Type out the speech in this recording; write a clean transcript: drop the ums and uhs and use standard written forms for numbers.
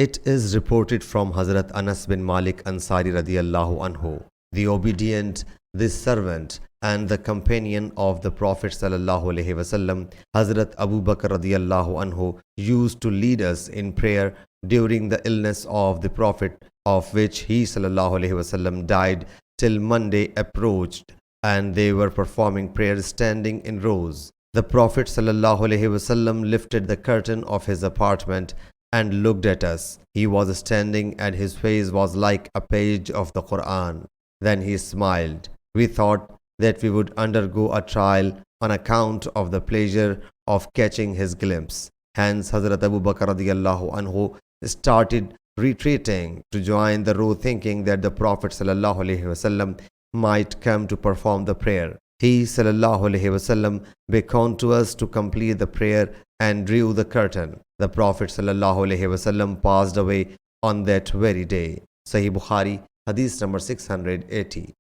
It is reported from Hazrat Anas bin Malik Ansari radiyallahu anhu, the obedient, the servant and the companion of the Prophet sallallahu alaihi wasallam, Hazrat Abu Bakr radiyallahu anhu, used to lead us in prayer during the illness of the Prophet, of which he sallallahu alaihi wasallam died, till Monday approached, and they were performing prayer standing in rows. The Prophet sallallahu alaihi wasallam lifted the curtain of his apartment and looked at us. He was standing and his face was like a page of the Quran. Then he smiled. We thought that we would undergo a trial on account of the pleasure of catching his glimpse. Hence Hazrat Abu Bakr radiyallahu anhu started retreating to join the row, thinking that the Prophet sallallahu alaihi wasallam might come to perform the prayer. He sallallahu alaihi wasallam beckoned to us to complete the prayer and drew the curtain. The Prophet sallallahu alaihi wasallam passed away on that very day. Sahih Bukhari, Hadith number 680.